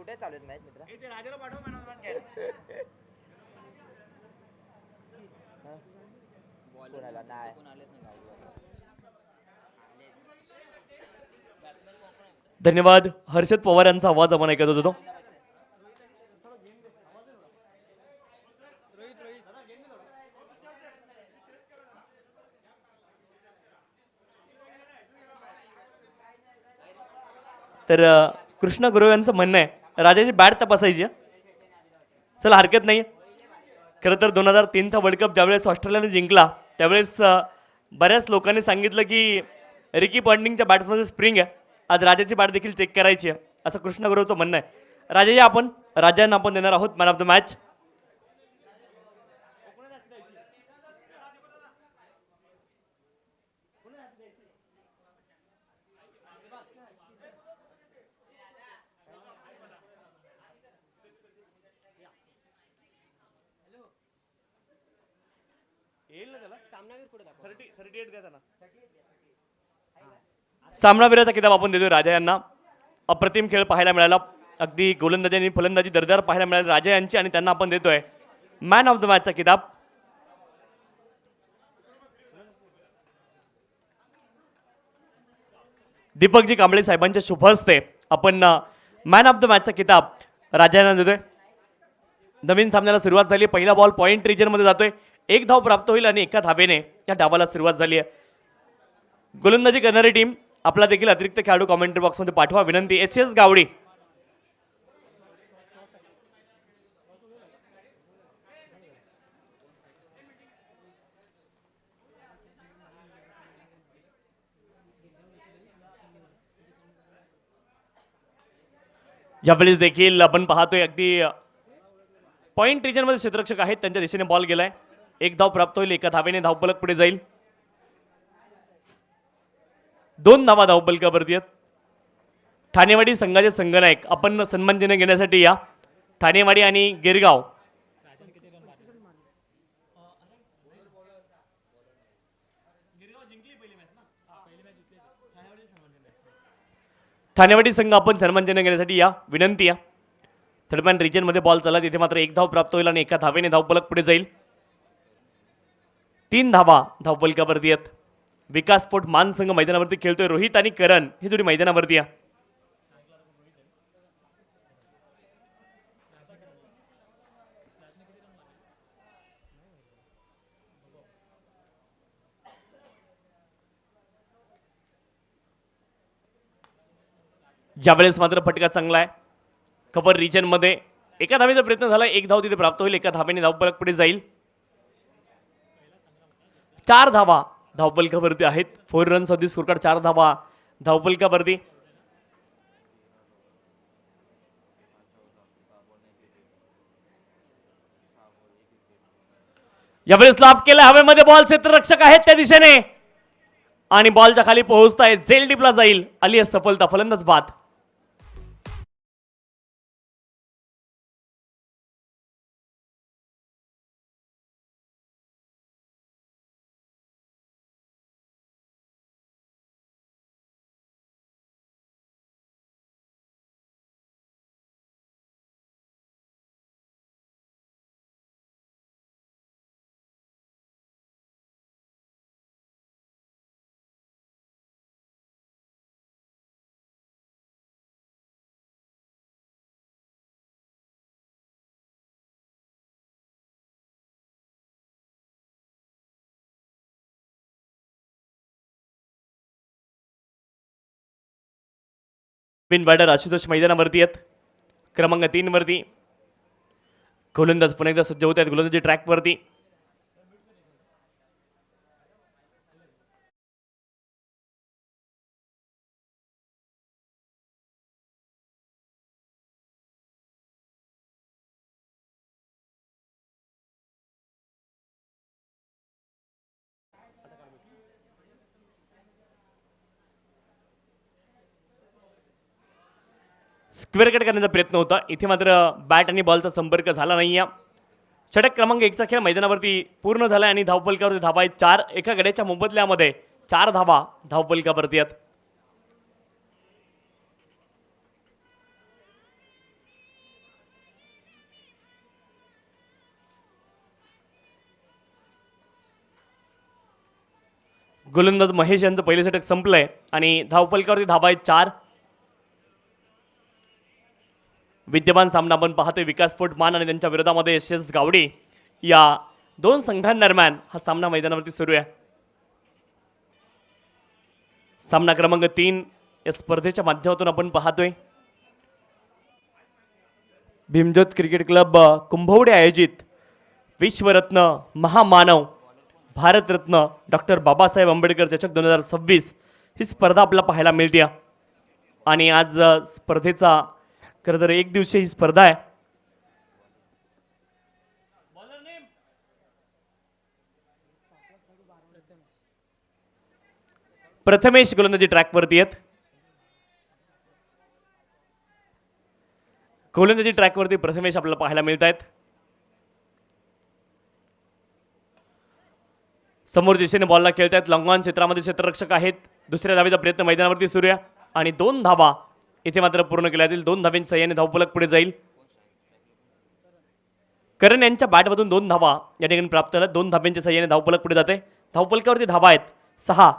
कुठे चालू आहेत मॅच मित्र? ते राजाला पाठव मॅन ऑफ द मॅच घ्यायला. कोणाला नाही. धन्यवाद. हर्षद पवार यांचा आवाज आपण ऐकत होतो. तर कृष्णा गुरव यांचं म्हणणं आहे राजाची बॅट तपासायची. चला हरकत नाही. खरं तर 2003चा वर्ल्ड कप ज्यावेळेस ऑस्ट्रेलियाने जिंकला त्यावेळेस बऱ्याच लोकांनी सांगितलं की रिकी पॉन्टिंगच्या बॅट्समध्ये स्प्रिंग आहे, आज राजाची बॅट देखील चेक करायची आहे असं कृष्णा गुरवचं म्हणणं आहे. राजांना आपण देणार आहोत मॅन ऑफ द मॅच. सामनावीराचा किताब आपण देतोय राजा यांना. अप्रतिम खेळ पाहायला मिळाला, अगदी गोलंदाजी आणि फलंदाजी दरदार पाहायला मिळाली राजा यांची, आणि त्यांना आपण देतोय मॅन ऑफ द मॅचचा किताब. दीपकजी कांबळे साहेबांच्या शुभ हस्ते आपण मॅन ऑफ द मॅचचा किताब राजा यांना देतोय. नवीन सामन्याला सुरुवात झाली. पहिला बॉल पॉइंट रिजनमध्ये जातोय. 1 धाव प्राप्त होईल आणि एका धावेने त्या डावाला सुरुवात झाली आहे. गोलंदाजी करणारी टीम आपला देखील अतिरिक्त खेळाडू कॉमेंट्री बॉक्समध्ये पाठवा विनंती. एस गावडी, यावेळेस देखील आपण पाहतोय अगदी पॉइंट रिजनमध्ये क्षेत्ररक्षक आहेत, त्यांच्या दिशेने बॉल गेलाय. 1 धाव प्राप्त होईल, एका धावेने धावफलक पुढे जाईल. 2 धावा धावफलकावरती आहेत. ठाणेवाडी संघाचे संघनायक आपण सन्मानचिन्ह घेण्यासाठी या. ठाणेवाडी आणि गिरगाव ठाणेवाडी संघ आपण सन्मानचिन्ह घेण्यासाठी या विनंती या. थर्डमॅन रिजनमध्ये बॉल चालला, तिथे मात्र 1 धाव प्राप्त होईल आणि एका धावेने धावफलक पुढे जाईल. 3 धावा धावफलकावरती आहेत. विकास स्पोर्ट मान संघ मैदानावरती खेळतोय. रोहित आणि करण ही जोडी मैदानावरती या. यावेळेस मात्र फटका चांगला आहे. कव्हर रिजनमध्ये एका धावेचा प्रयत्न झाला, 1 धाव तिथे प्राप्त होईल, एका धावेने धावफलक पुढे जाईल. 4 धावा धावफलकावरती आहेत. 4 रन्स ऑफ दी स्कोरकार्ड, 4 धावा धावफलकावरती. यावेळेस लाभ केला हवेमध्ये बॉल, क्षेत्ररक्षक आहेत त्या दिशेने आणि बॉलच्या खाली पोहोचताय, झेल डिपला जाईल. आली आहे सफलता, फलंदाज बाद. बिन बॅटर आशुतोष मैदानावरती आहेत. क्रमांक 3 वरती गोलंदाज पुन्हा एकदा सज्ज होत आहेत गोलंदाजी ट्रॅकवरती. स्क्वेअर कट करण्याचा प्रयत्न होता, इथे मात्र बॅट आणि बॉलचा संपर्क झाला नाही. षटक क्रमांक 1चा खेळ मैदानावरती पूर्ण झाला आणि धावफलकावरती धावा आहेत 4. एका गड्याच्या मोबदल्यामध्ये 4 धावा धावफलकावरती आहेत. गोलंदाज महेश यांचं पहिलं षटक संपलंय आणि धावफलकावरती धाबा आहेत 4. विद्यमान सामना आपण पाहतोय विकास मान आणि त्यांच्या विरोधामध्ये यशस गावडे या दोन संघांदरम्यान हा सामना मैदानावरती सुरू आहे. सामना क्रमांक 3 या स्पर्धेच्या माध्यमातून आपण पाहतोय भीमज्योत क्रिकेट क्लब कुंभवडे आयोजित विश्वरत्न महामानव भारतरत्न डॉक्टर बाबासाहेब आंबेडकर चषक 2026 ही स्पर्धा आपल्याला पाहायला मिळते. आणि आज स्पर्धेचा खरं तर एक दिवशी ही स्पर्धा आहे. प्रथमेश गोलंदाजी ट्रॅकवरती आहेत. गोलंदाजी ट्रॅकवरती प्रथमेश आपल्याला पाहायला मिळत आहेत. समोर दिशेने बॉलला खेळत आहेत. लॉंगॉन क्षेत्रामध्ये क्षेत्ररक्षक आहेत. दुसऱ्या धावेचा प्रयत्न मैदानावरती सुरू आहे आणि 2 धावा इथे मात्र पूर्ण केल्या जातील. 2 धावेंच्या सहाय्याने धावफलक पुढे जाईल. करण यांच्या बॅटमधून 2 धावा या ठिकाणी प्राप्त झाल्या. 2 धाव्यांच्या सहाय्याने धावफलक पुढे जाते. धावफलकावरती धावा आहेत 6.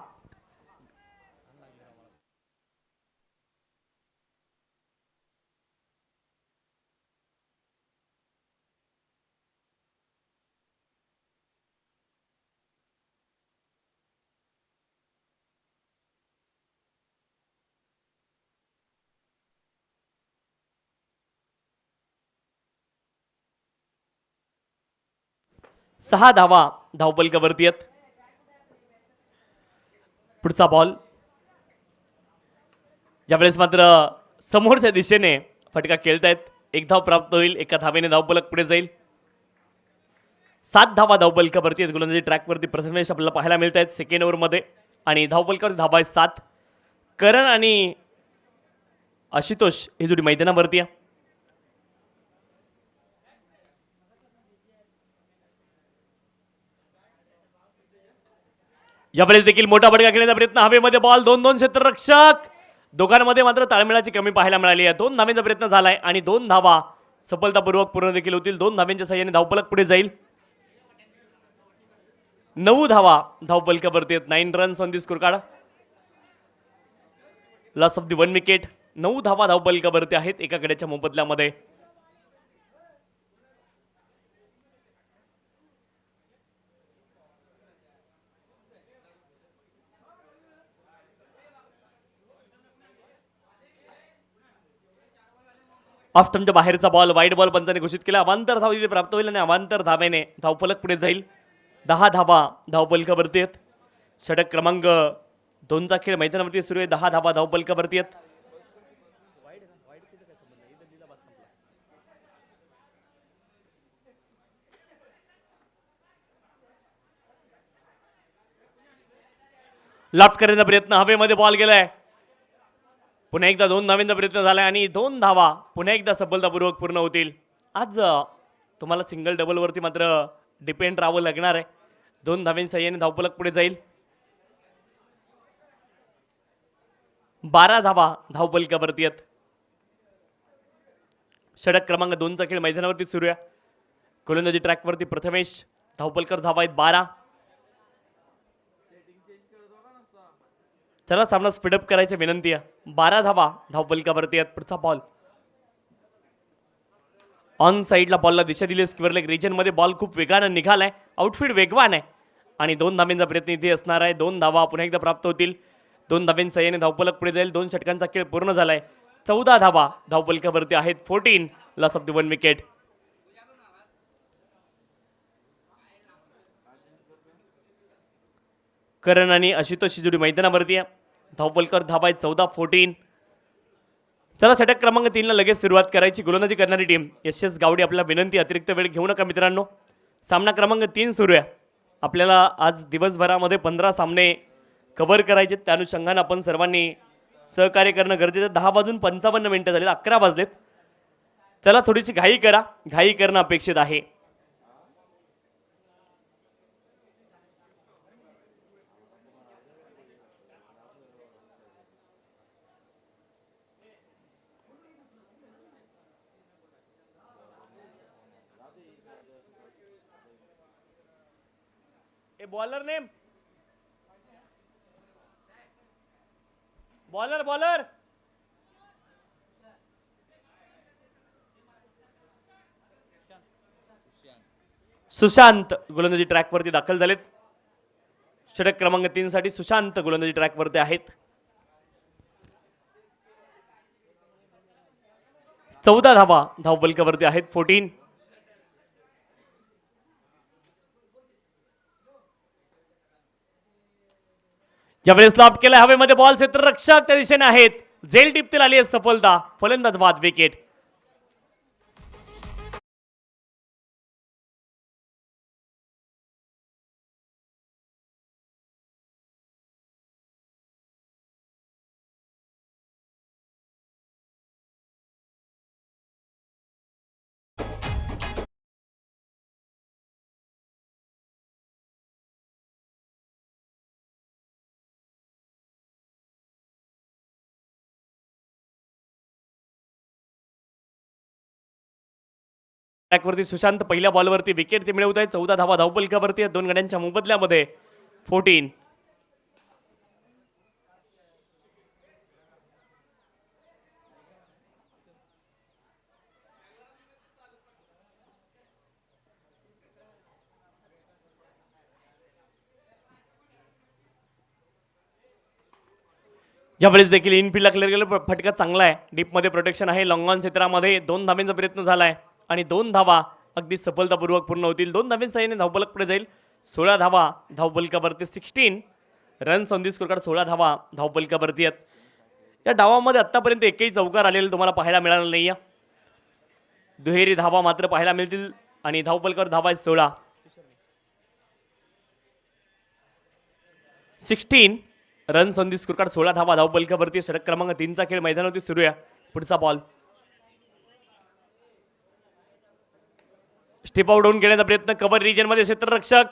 सहा धावा धावफलकावरती आहेत. पुढचा बॉल ज्यावेळेस मात्र समोरच्या दिशेने फटका खेळतायत. 1 धाव प्राप्त होईल. 1 धावेने धावफलक पुढे जाईल. 7 धावा धावफलकावरती आहेत. गोलंदाजी ट्रॅकवरती प्रथमेश आपल्याला पाहायला मिळत आहेत सेकंड ओव्हरमध्ये आणि धावफलकावरती धावा आहेत 7. करण आणि आशुतोष ही जोडी मैदानावरती आहे. यावेळेस देखील मोठा बडगा खेळण्याचा प्रयत्न. हवेमध्ये बॉल 2-2 क्षेत्ररक्षक दोघांमध्ये मात्र ताळमेळाची कमी पाहायला मिळाली आहे. 2 धावेंचा प्रयत्न झालाय आणि 2 धावा सफलतापूर्वक पूर्ण देखील होतील. 2 धावेंच्या सहाय्याने धावफलक पुढे जाईल. 9 धावा धावफलकावरती आहेत. 9 runs on the score card. Loss of the 1 wicket. 9 धावा धावफलकावरती आहेत एका गड्याच्या मोबदल्यामध्ये. ऑफ स्टंपच्या बाहेरचा बॉल वाईड बॉल पंचाने घोषित केला. अवांतर धाव इथे प्राप्त होईल आणि अवांतर धावेने धावफलक पुढे जाईल. 10 धावा धावफलकावरती आहेत. षटक क्रमांक 2चा खेळ मैदानावरती सुरू आहे. 10 धावा धावफलकावरती आहेत. लॉफ्ट करण्याचा प्रयत्न. हवेमध्ये बॉल गेलाय. पुन्हा एकदा 2 धावेंचा प्रयत्न झालाय आणि 2 धावा पुन्हा एकदा सफलतापूर्वक पूर्ण होतील. आज तुम्हाला सिंगल डबलवरती मात्र डिपेंड राहावं लागणार आहे. 2 धावेंच्या सहाय्याने धावफलक पुढे जाईल. 12 धावा धावफलकावरती आहेत. षटक क्रमांक 2चा खेळ मैदानावरती सुरू आहे. गोलंदाजी ट्रॅकवरती प्रथमेश. धावफलकर धावा आहेत 12. चला सामना स्पीडअप करायची विनंती आहे. 12 धावा धावफलकावरती आहेत. पुढचा बॉल ऑन साईडला बॉलला दिशा दिली. स्क्वेअर लेग रिजनमध्ये बॉल खूप वेगानं निघालाय. आउटफील्ड वेगवान आहे आणि 2 धावेंचा प्रयत्न इथे असणार आहे. 2 धावा पुन्हा एकदा प्राप्त होतील. 2 धावेंच्या सहाय्याने धावफलक पुढे जाईल. 2 षटकांचा खेळ पूर्ण झालाय. 14 धावा धावफलकावरती आहेत. 14 लॉस ऑफ द 1 विकेट. करण आणि आशुतोष जोडी मैदानावरती आहे. धावफलकर धावा आहेत 14-14. चला षटक क्रमांक 3ला लगेच सुरुवात करायची. गोलंदाजी करणारी टीम यशस गावडे आपल्याला विनंती अतिरिक्त वेळ घेऊ नका मित्रांनो. सामना क्रमांक 3 सुरू आहे. आपल्याला आज दिवसभरामध्ये 15 सामने कव्हर करायचे. त्या अनुषंगाने आपण सर्वांनी सहकार्य करणं गरजेचं. 10:55 झाले. 11 वाजलेत. चला थोडीशी घाई करा. घाई करणं अपेक्षित आहे. Bowler name bowler bowler Sushant गोलंदाजी ट्रॅकवरती दाखल झालेत. षटक क्रमांक 3 साठी सुशांत गोलंदाजी ट्रॅकवरती आहेत. 14 धावा धावफलकावरती आहेत. 14. ज्यावेळेस लॉफ्ट केलाय हवेमध्ये बॉल, क्षेत्ररक्षक त्या दिशेने आहेत. झेल टिपतील आली आहे सफलता. फलंदाज बाद, विकेट. ट्रॅकवरती सुशांत पहिल्या बॉलवरती विकेट ते मिळवत आहे. 14 धावा धावफलकावरती आहेत. 2 गड्यांच्या मोबदल्यामध्ये 14. ज्यावेळेस देखील इनफिल्डला क्लिअर केलं, फटका चांगला आहे. डीपमध्ये प्रोटेक्शन आहे. लॉंग ऑन क्षेत्रामध्ये 2 धावांचा प्रयत्न झालाय आणि 2 धावा अगदी सफलतापूर्वक पूर्ण होतील. 2 धावांच्या साहाय्याने धावफलक पुढे जाईल. 16 धावा धावफलकावरती. 16 रन्स ऑन दी स्कोरकार्ड. 16 धावा धावफलकावरती आहेत. या डावामध्ये आतापर्यंत एकही चौकार आलेला तुम्हाला पाहायला मिळाला नाही. दुहेरी धावा मात्र पाहायला मिळतील आणि धावफलकावर धावा आहेत 16. 16 रन्स ऑन दी स्कोरकार्ड. 16 धावा धावफलकावरती. षटक क्रमांक 3 चा खेळ मैदानावरती सुरू आहे. पुढचा बॉल स्टिप आउट होऊन घेण्याचा प्रयत्न. कव्हर रिजन मध्ये क्षेत्ररक्षक,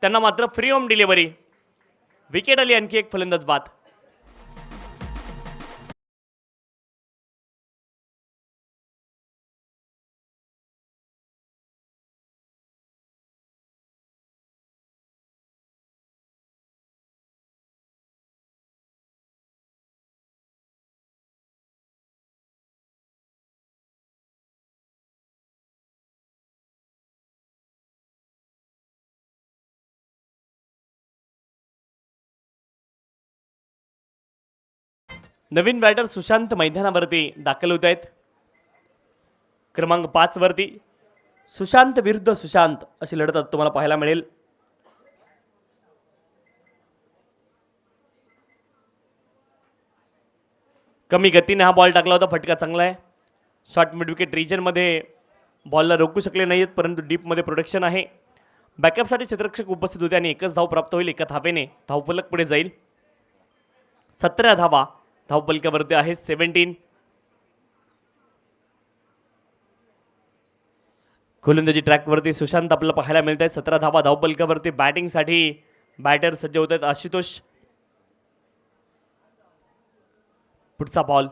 त्यांना मात्र फ्री होम डिलिव्हरी. विकेट आली. आणखी एक फलंदाज बाद. नवीन बॅटर सुशांत मैदानावरती दाखल होत आहेत. क्रमांक 5 वरती सुशांत विरुद्ध सुशांत अशी लढत तुम्हाला पाहायला मिळेल. कमी गतीने हा बॉल टाकला होता. फटका चांगला आहे. शॉर्ट मिड विकेट रिजनमध्ये बॉलला रोखू शकले नाहीत, परंतु डीपमध्ये प्रोटेक्शन आहे. बॅकअपसाठी क्षेत्ररक्षक उपस्थित होते आणि एकच धाव प्राप्त होईल. एका धावेने धावफलक पुढे जाईल. 17 धावा धावफलकावरती आहेत. 17. गोलंदाजी ट्रॅकवरती सुशांत आपल्याला पाहायला मिळत आहेत. 17 धावा धावफलकावरती. बॅटिंगसाठी बॅटर सज्ज होत आहेत. आशुतोष. पुढचा बॉल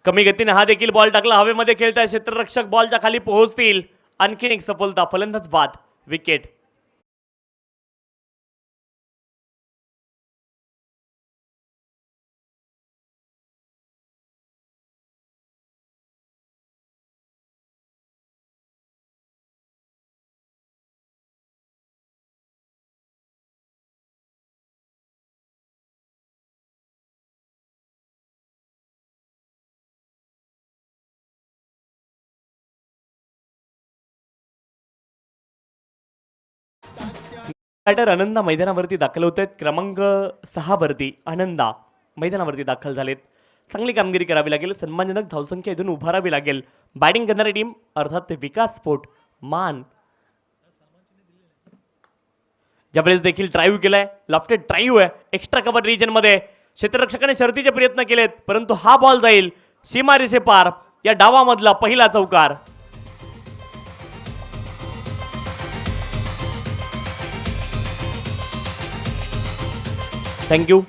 कमी गतीने हा देखील बॉल टाकला. हवेमध्ये खेळताय क्षेत्ररक्षक, बॉलच्या खाली पोहोचतील. आणखीन एक सफलता. फलंदाज बाद, विकेट. बॅटर आनंदा मैदानावरती दाखल होत आहेत. क्रमांक 6 वरती आनंदा मैदानावरती दाखल झालेत. चांगली कामगिरी करावी लागेल. सन्मानजनक धावसंख्या इथून उभारावी लागेल. बॅटिंग करणारी टीम अर्थात विकास स्पोर्ट मान. ज्यावेळेस देखील ड्राईव्ह केलाय. लॉफ्टेड ड्राईव्ह आहे. एक्स्ट्रा कव्हर रिजन मध्ये क्षेत्ररक्षकाने शर्तीचे प्रयत्न केलेत, परंतु हा बॉल जाईल सीमारेषे पार. या डावामधला पहिला चौकार. थँक्यू.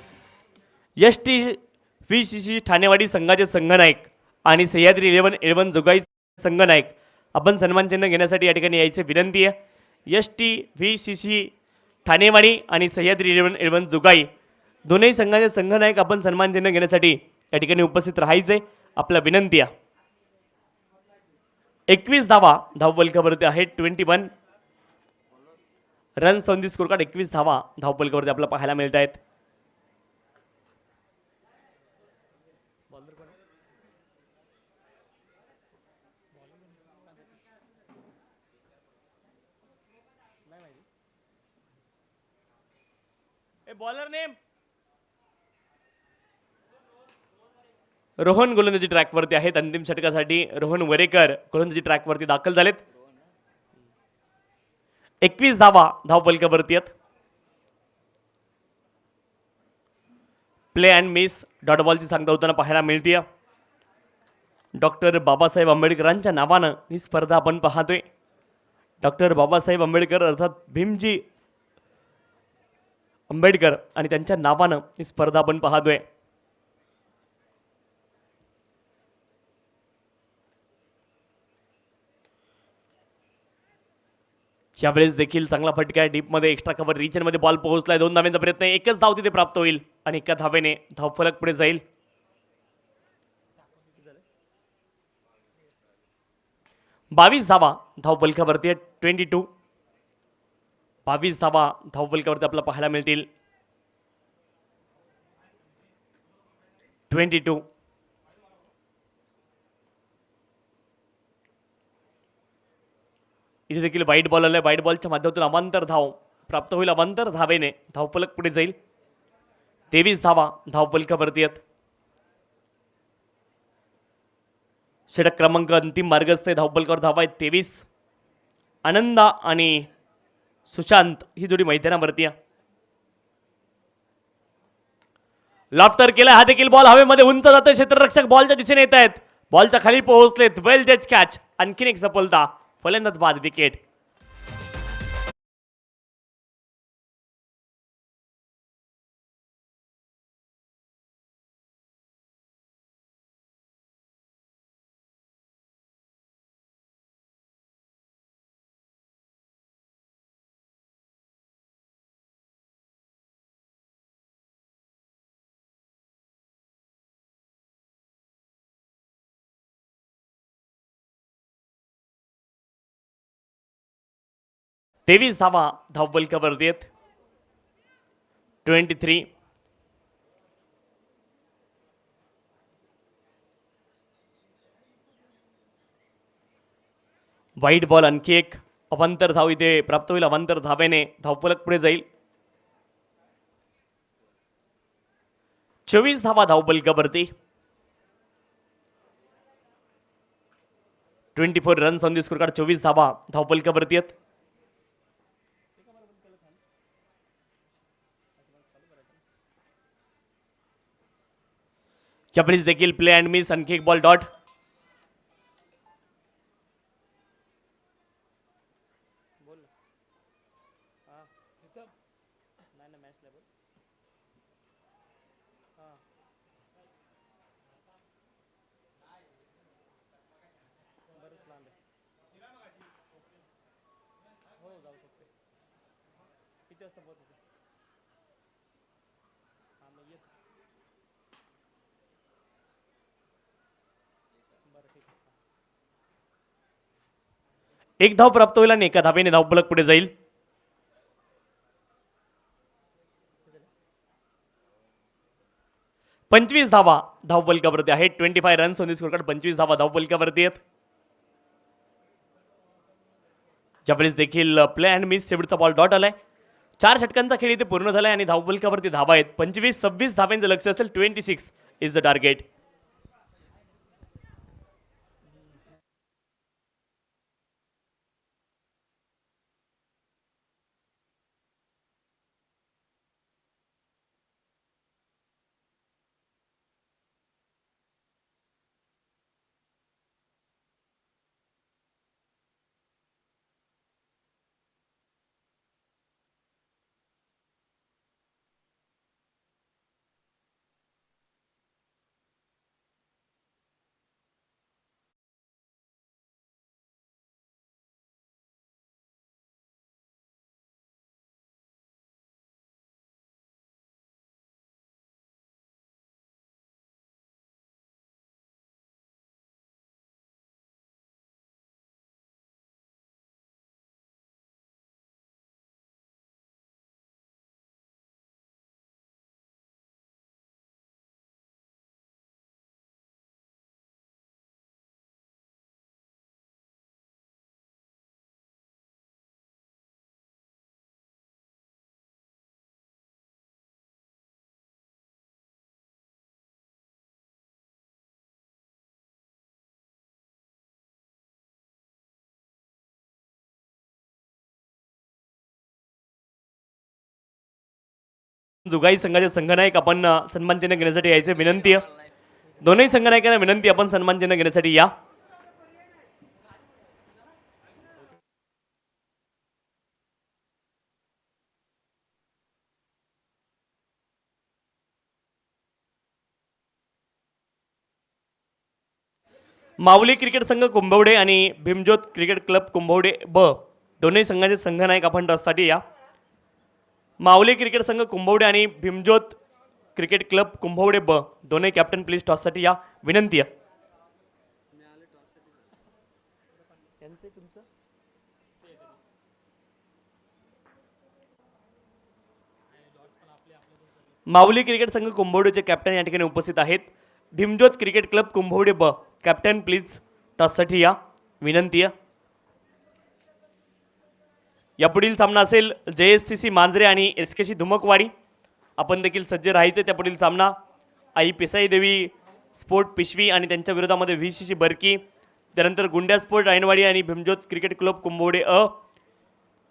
STVCC ठाणेवाडी संघाचे संघनायक आणि सह्याद्री 11 जोगाई संघनायक आपण सन्मान चिन्ह घेण्यासाठी या ठिकाणी यायचे विनंती आहे. STVCC ठाणेवाडी आणि सह्याद्री 11 जोगाई दोन्ही संघाचे संघनायक आपण सन्मानचिन्ह घेण्यासाठी या ठिकाणी उपस्थित राहायचे आपला विनंती आहे. 21 धावा धावफलकावरती आहेत. 21 runs on the score card. 21 धावा धावफलकावरती आपल्याला पाहायला मिळत आहेत. बॉलर नेम रोहन गोलंदाजी ट्रॅकवरती आहेत. अंतिम षटकासाठी रोहन वरेकर गोलंदाजी ट्रॅकवरती दाखल झालेत. 21 धावा धावफलकावरती आहेत. प्ले अँड मिस डॉट बॉलची सांगता होताना पाहायला मिळते. डॉक्टर बाबासाहेब आंबेडकरांच्या नावानं ही स्पर्धा आपण पाहतोय. डॉक्टर बाबासाहेब आंबेडकर अर्थात भीमजी आंबेडकर आणि त्यांच्या नावानं ही स्पर्धा आपण पाहतोय. यावेळेस देखील चांगला फटका आहे डीपमध्ये. एक्स्ट्रा कव्हर रिजनमध्ये बॉल पोहोचलाय. 2 धाव्यांचा प्रयत्न. एकच धाव तिथे प्राप्त होईल आणि एका धावेने धावफलक पुढे जाईल. 22 धावा धावफलकावरती आहे. 22 22 धावा धावफलकावरती आपल्याला पाहायला मिळतील. 22 इथे देखील वाईट बॉल आलाय. वाईट बॉलच्या माध्यमातून अवांतर धाव प्राप्त होईल. अवांतर धावेने धावफलक पुढे जाईल. 23 धावा धावफलकावरती आहेत. षटक क्रमांक अंतिम मार्गस्थ आहे. धावफलकावर धावा आहेत 23. आनंदा आणि सुशांत ही जोडी मैदानावरती आहे. लॉफ्टर केला. हा देखील बॉल हवेमध्ये उंच जातोय. क्षेत्ररक्षक बॉलच्या दिशेने येत आहेत. बॉलच्या खाली पोहोचलेत. वेल जज कॅच. आणखीन एक सफलता. फलंदाज बाद. विकेट. तेवीस धावा धावफलकावरती आहेत. 23 वाईट बॉल. आणखी एक अवांतर धाव इथे प्राप्त होईल. अवांतर धावेने धावफलक पुढे जाईल. 24 धावा धावफलकावरती. 24 runs on the score card. 24 धावा धावफलकावरती आहेत. यावेळेस देखील प्ले अँड मिस. आणखी एक बॉल डॉट. एक धाव प्राप्त होईल आणि एका धावेने धावफलक पुढे जाईल. पंचवीस धावा धावफलकावरती आहेत. 25 runs on the score card. 25 धावा धावफलकावरती आहेत. यावेळेस देखील प्ले अँड मिस. शेवटचा बॉल डॉट आलाय. 4 षटकांचा खेळ इथे पूर्ण झालाय आणि धावफलकावरती धावा आहेत. 25-26 धाव्यांचं लक्ष असेल. 26 इज द टार्गेट. जुगाई संघाचे संघनायक आपण सन्मान चिन्ह घेण्यासाठी यायचे विनंती आहे. दोन्ही संघनायकांना विनंती आपण सन्मान चिन्ह घेण्यासाठी या. माऊली क्रिकेट संघ कुंभवडे आणि भीमज्योत क्रिकेट क्लब कुंभवडे ब दोन्ही संघाचे संघनायक आपण टॉससाठी या. माऊली क्रिकेट संघ कुंभवडे आणि भीमज्योत क्रिकेट क्लब कुंभवडे ब दोन्ही कॅप्टन प्लीज टॉससाठी या विनंती आहे. माऊली क्रिकेट संघ कुंभवडेचे कॅप्टन या ठिकाणी उपस्थित आहेत. भीमज्योत क्रिकेट क्लब कुंभवडे ब कॅप्टन प्लीज टॉससाठी या विनंती आहे. यापुढील सामना असेल JSCC मांजरे आणि SKC धुमकवाडी. आपण देखील सज्ज राहायचे. त्यापुढील सामना आई पिसाई देवी स्पोर्ट पिशवी आणि त्यांच्या विरोधामध्ये VCC बरकी. त्यानंतर गुंड्या स्पोर्ट ऐनवाडी आणि भीमज्योत क्रिकेट क्लब कुंभवडे अ.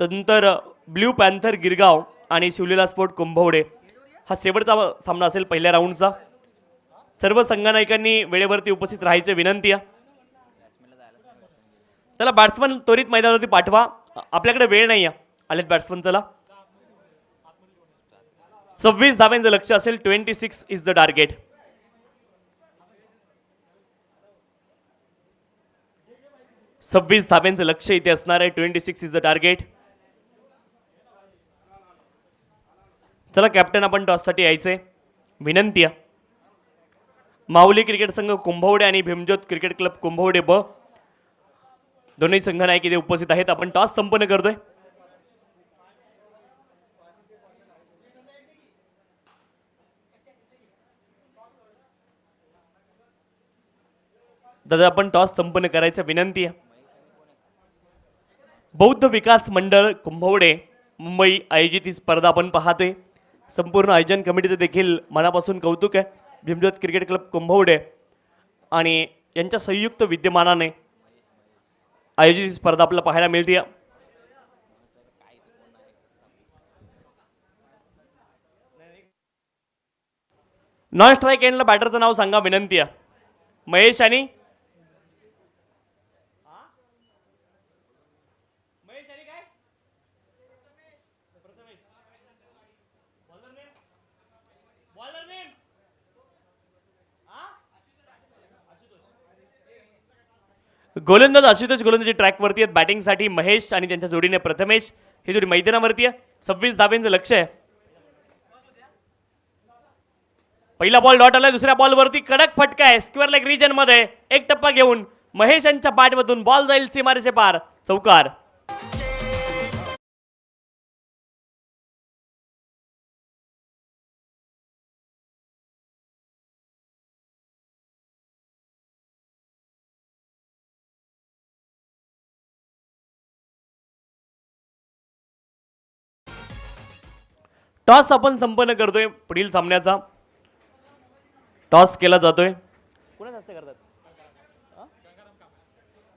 त्यानंतर ब्ल्यू पॅन्थर गिरगाव आणि शिवलीला स्पोर्ट कुंभवडे. हा शेवटचा सामना असेल पहिल्या राऊंडचा. सर्व संघनायकांनी वेळेवरती उपस्थित राहायचे विनंती आहे. चला बॅट्समन त्वरित मैदानावरती पाठवा. आपल्याकडे वेळ नाही आहे. आलेत बॅट्समन. चला 26 धावांचं लक्ष असेल. 26 इज द टार्गेट. सव्वीस धाब्यांचं लक्ष इथे असणार आहे. 26 इज द टार्गेट. चला कॅप्टन आपण टॉससाठी यायचे विनंती आहे. माऊली क्रिकेट संघ कुंभवडे आणि भीमज्योत क्रिकेट क्लब कुंभवडे ब दोन्ही संघनायक इथे उपस्थित आहेत. आपण टॉस संपन्न करतोय. दादा आपण टॉस संपन्न करायचं विनंती आहे. बौद्ध विकास मंडळ कुंभवडे मुंबई आयोजित ही स्पर्धा आपण पाहतोय. संपूर्ण आयोजन कमिटीचं देखील मनापासून कौतुक आहे. भीमज्योत क्रिकेट क्लब कुंभवडे आणि यांच्या संयुक्त विद्यमानाने आयोजित ही स्पर्धा आपल्याला पाहायला मिळते. नॉन स्ट्राईक एंडला बॅटरचं नाव सांगा विनंती आहे. महेश आणि गोलंदाज आशुतोष गोलंदाजी ट्रॅकवरती आहेत बॅटिंगसाठी. महेश आणि त्यांच्या जोडीने प्रथमेश ही जोडी मैदानावरती आहे. 26 धाब्यांचं लक्ष आहे. पहिला बॉल डॉट आलाय. दुसऱ्या बॉलवरती कडक फटका आहे. स्क्वेअर लेग रिजन मध्ये एक टप्पा घेऊन महेश यांच्या बॅटमधून बॉल जाईल सीमारेषे पार. चौकार. टॉस आपण संपन्न करतोय. पुढील सामन्याचा टॉस केला जातोय.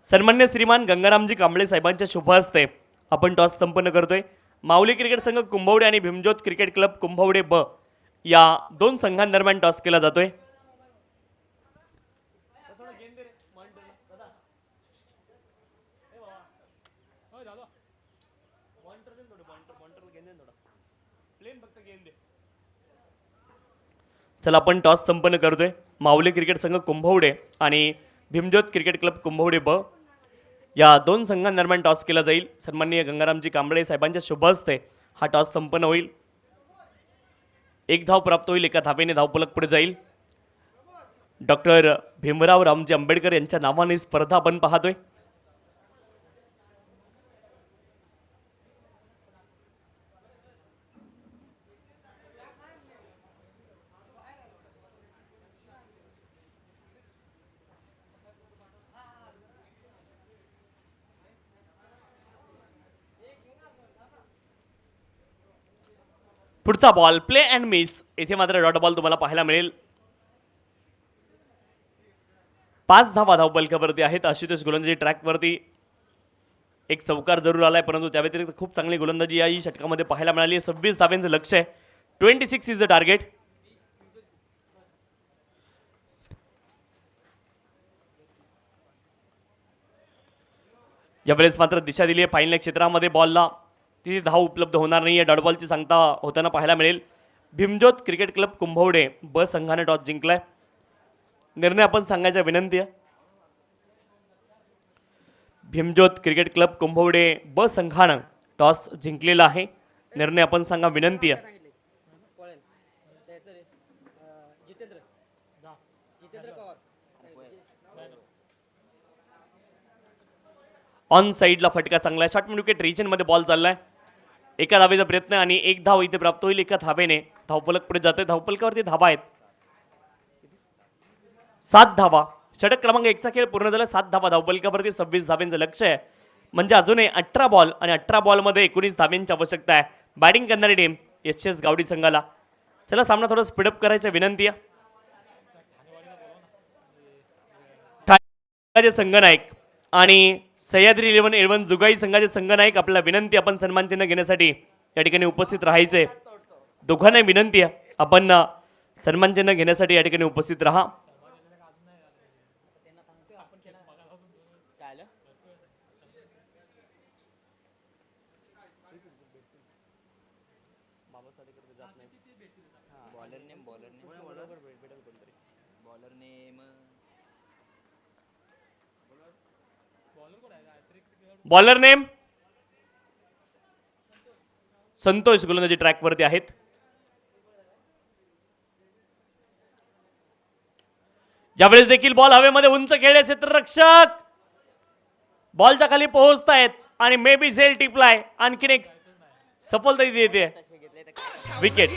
सन्मान्य श्रीमान गंगारामजी कांबळे साहेबांच्या शुभ हस्ते आपण टॉस संपन्न करतोय. माऊली क्रिकेट संघ कुंभवडे आणि भीमज्योत क्रिकेट क्लब कुंभवडे ब या दोन संघांदरम्यान टॉस केला जातोय. चला आपण टॉस संपन्न करतोय. माऊली क्रिकेट संघ कुंभवडे आणि भीमज्योत क्रिकेट क्लब कुंभवडे ब या दोन संघांदरम्यान टॉस केला जाईल. सन्माननीय गंगारामजी कांबळे साहेबांच्या शुभ हस्ते हा टॉस संपन्न होईल. एक धाव प्राप्त होईल. एका धावेने धावफलक पुढे जाईल. डॉक्टर भीमराव रामजी आंबेडकर यांच्या नावाने स्पर्धा आपण पाहतोय. पुढचा बॉल प्ले अँड मिस. इथे मात्र डॉट बॉल तुम्हाला पाहायला मिळेल. 5 धावा धावफलकावरती आहेत. आशुतोष गोलंदाजी ट्रॅकवरती एक चौकार जरूर आलाय, परंतु त्या व्यतिरिक्त खूप चांगली गोलंदाजी या षटकामध्ये पाहायला मिळाली. 26 धाव्यांचं लक्ष आहे. 26 इज द टार्गेट. यावेळेस मात्र दिशा दिली आहे फाईनल क्षेत्रामध्ये बॉलला तिथे धाव उपलब्ध होणार नाही आहे. डॉट बॉलची सांगता होताना पाहायला मिळेल. भीमज्योत क्रिकेट क्लब कुंभवडे ब संघाने टॉस जिंकलाय. निर्णय आपण सांगायचा विनंती आहे. भीमज्योत क्रिकेट क्लब कुंभवडे ब संघानं टॉस जिंकलेला आहे. निर्णय आपण सांगा विनंती आहे. ऑन साईडला फटका चांगला आहे. शॉर्ट विकेट रिजनमध्ये बॉल चाललाय. एका धावेचा प्रयत्न आणि एक धाव इथे प्राप्त होईल. एका धावेने धावफलक पुढे जाते. धावफलकावरती धावा आहेत 7 धावा. षटक क्रमांक 1चा खेळ पूर्ण झाला. 7 धावा धावफलकावरती 26 धाव्यांचं लक्ष आहे. म्हणजे अजूनही 18 बॉल आणि 18 बॉलमध्ये 19 धाव्यांची आवश्यकता आहे. बॅटिंग करणारी टीम एस गावडी संघाला. चला सामना थोडा स्पीडअप करायचं विनंती आहे. ठाणे संघनायक आणि सह्याद्री 11 जुगाई संघाचे संघनायक आपल्याला विनंती आपण सन्मान चिन्ह घेण्यासाठी या ठिकाणी उपस्थित राहायचे. दोघांना विनंती आहे आपण सन्मान चिन्ह घेण्यासाठी या ठिकाणी उपस्थित राहा. बॉलर नेम संतोष गोलंदाजी ट्रॅक वरती आहेत. यावेळेस देखील बॉल हवेमध्ये उंच खेळले. क्षेत्ररक्षक बॉलच्या खाली पोहोचतायत आणि मे बी झेल टिपलाय. आणखीन एक सफलता येते. विकेट.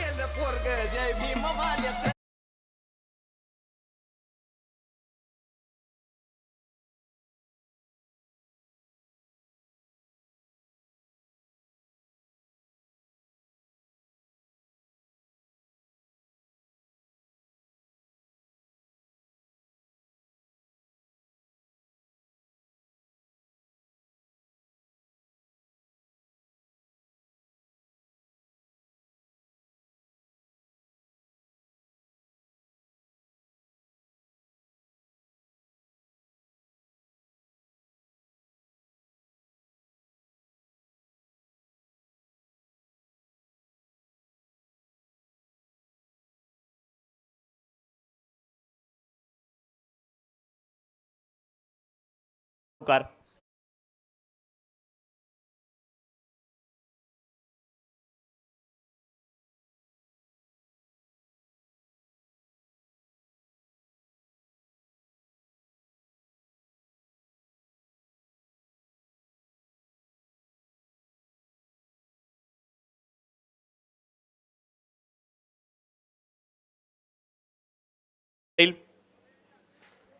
कार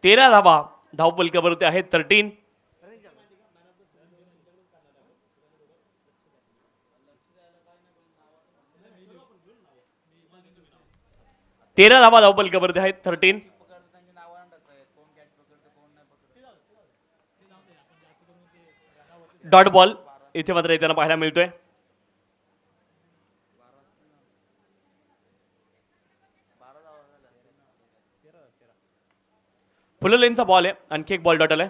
13 धावा धावफलकावरती आहेत 13. धावा धावफलकावरती आहेत 13. डॉट बॉल इथे मात्र येताना पाहायला मिळतोय. फुल लेनचा बॉल आहे. आणखी एक बॉल डॉट आलाय.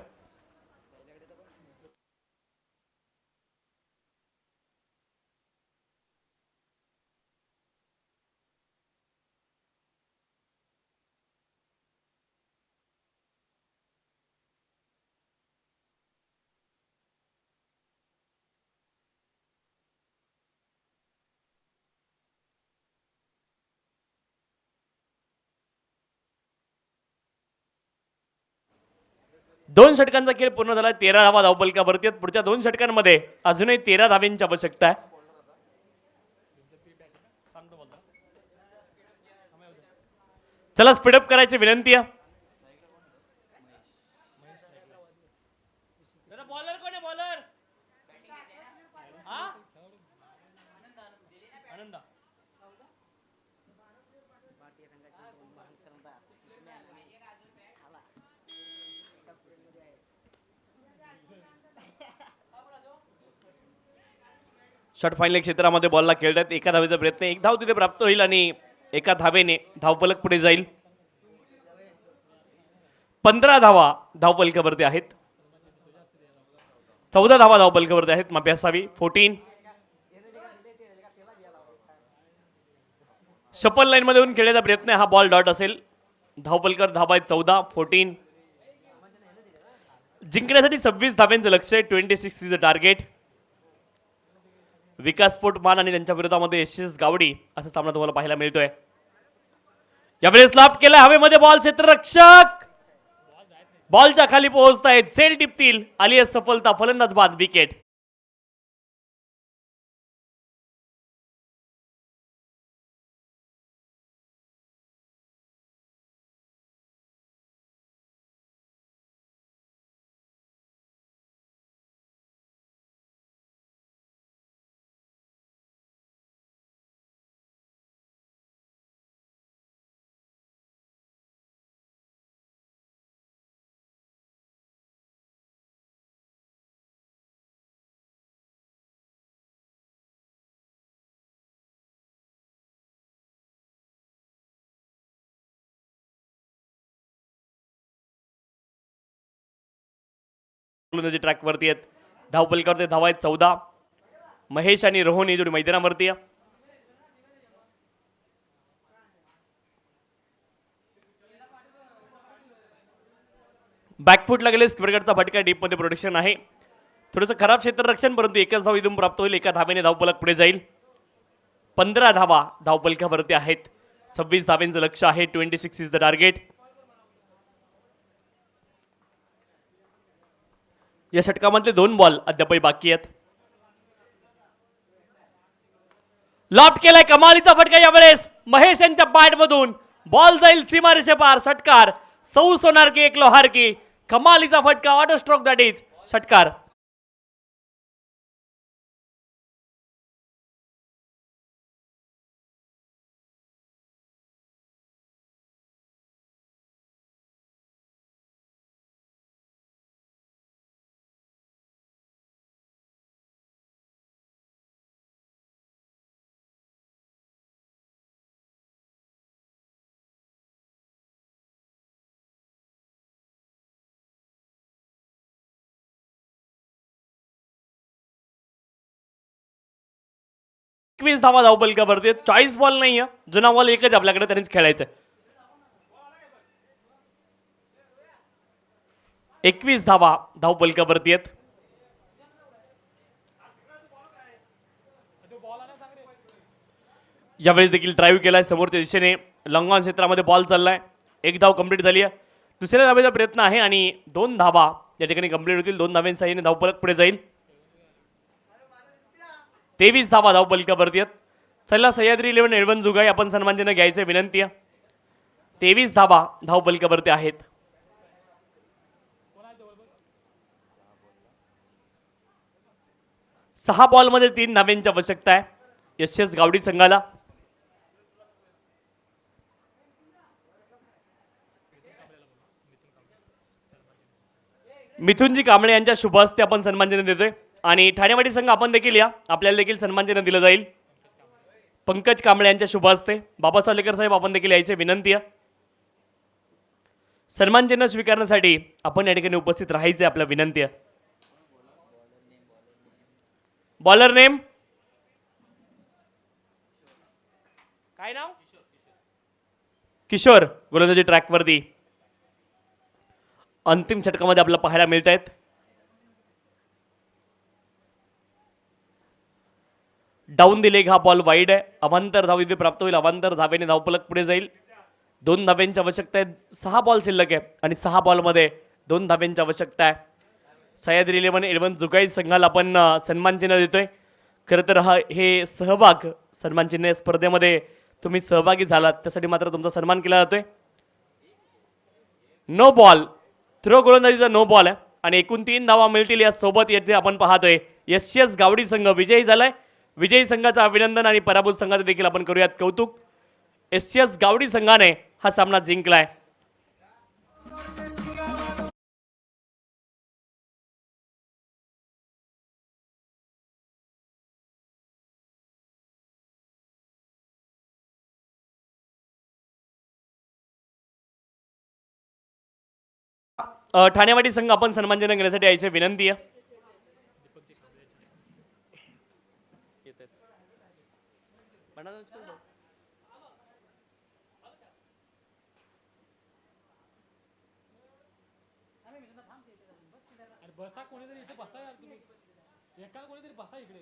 दोन षटकांचा खेळ पूर्ण झाला. 13 धावा धावफलकावरती आहेत. पुढच्या 2 षटकांमध्ये अजूनही 13 धाव्यांची आवश्यकता आहे. चला स्पीडअप करायची विनंती आहे. बॉलर कोण आहे? बॉलर आनंद शॉट फाईनल क्षेत्रामध्ये बॉलला खेळतात. एका धावेचा प्रयत्न, एक धाव तिथे प्राप्त होईल आणि एका धावेने धावफलक पुढे जाईल. 15 धावा धावफलकावरती आहेत. 14 धावा धावफलकावरती आहेत. माफी असावी. 14. शफल लाईन मध्ये येऊन खेळण्याचा प्रयत्न, हा बॉल डॉट असेल. धावफलकावर धावा आहेत 14. 14. जिंकण्यासाठी 26 धाव्यांचं लक्ष आहे. 26 इज द टार्गेट. विकास पोटमान आणि त्यांच्या विरोधामध्ये यशस गावडी असा सामना तुम्हाला पाहायला मिळतोय. यावेळेस लाफ्ट केलाय हवेमध्ये बॉल. क्षेत्ररक्षक बॉलच्या खाली पोहोचतायत. सेल टिपतील. आली आहे सफलता. फलंदाज बाद. विकेट. ट्रॅक वरती आहेत. धावफलकावरती धावा आहेत 14. महेश आणि रोहन ही जोडी मैदानावरती आहे. बॅकफुटला गेले. स्क्वेअरकटचा फटका. डीप मध्ये प्रोटेक्शन आहे. थोडंसं खराब क्षेत्ररक्षण, परंतु एकच धाव इथून प्राप्त होईल. एका धावेने धावफलक पुढे जाईल. 15 धावा धावफलकावरती आहेत. 26 धावेंचं लक्ष आहे. 26 इज द टार्गेट. या षटकामधले 2 बॉल अद्यापही बाकी आहेत. लॉफ्ट केलाय. कमालीचा फटका यावेळेस महेश यांच्या बॅट मधून. बॉल जाईल सीमारेषे पार. षटकार. सौ सोनार की एक लोहार की. कमालीचा फटका. ऑटो स्ट्रोक दॅट इज षटकार. एकवीस धावा धावफलकावरती. 40 बॉल नाहीये. जुना बॉल एकच आपल्याकडे, त्यांनीच खेळायचं. 21 धावा धावफलकावरती आहेत. यावेळेस देखील ड्राईव्ह केलाय समोरच्या दिशेने. लॉंग ऑन क्षेत्रामध्ये बॉल चाललाय. एक धाव कंप्लीट झाली आहे. दुसऱ्या धावेचा प्रयत्न आहे आणि 2 धावा या ठिकाणी कंप्लीट होतील. 2 धाव्यांच्या साहाय्याने धावफलक पुढे जाईल. 23 धावा धावफलकावरती आहेत. चला सह्याद्री 11 एडवन जुगाई आपण सन्मानचिन्ह घ्यायचं विनंती आहे. 23 धावा धावफलकावरती आहेत. सहा बॉल मध्ये 3 धाव्यांची आवश्यकता आहे यशस गावडी संघाला. मिथुनजी कांबळे यांच्या शुभ हस्ते आपण सन्मानचिन्ह देतोय आणि ठाणेवाडी संघ आपण देखील या. आपल्याला देखील सन्मानचिन्ह दिलं जाईल. पंकज कांबळे यांच्या शुभ हस्ते. बाबासाहेब लेकर साहेब आपण देखील यायचे विनंती आहे. सन्मानचिन्ह स्वीकारण्यासाठी आपण या ठिकाणी उपस्थित राहायचे आपल्या विनंती आहे. बॉलर नेम काय नाव? किशोर. गोलंदाजी ट्रॅक वरती अंतिम षटकामध्ये आपल्याला पाहायला मिळत आहेत. डाऊन दिले. हा बॉल वाईड आहे. अवांतर धाव इथे प्राप्त होईल. अवांतर धावेने धावफलक पुढे जाईल. 2 धाव्यांची आवश्यकता आहे. 6 बॉल शिल्लक आहे आणि 6 बॉलमध्ये 2 धाव्यांची आवश्यकता आहे. सह्याद्री 11 एडवन जुगाई संघाला आपण सन्मानचिन्ह देतोय. खरं तर हे सहभाग सन्मानचिन्ह स्पर्धेमध्ये तुम्ही सहभागी झालात त्यासाठी मात्र तुमचा सन्मान केला जातोय. No ball. थ्रो गोलंदाजीचा नो बॉल आहे आणि एकूण 3 धावा मिळतील. या सोबत येथे आपण पाहतोय यशस गावडी संघ विजयी झालाय. विजयी संघाचं अभिनंदन आणि पराभूत संघाचं देखील आपण करूयात कौतुक. यशस गावडी संघाने हा सामना जिंकलाय. ठाणेवाडी संघ आपण सन्मानजनक घेण्यासाठी यायची विनंती आहे. बसा कोणीतरी इथे बसा यार तुम्ही एका कोणीतरी बसा इकडे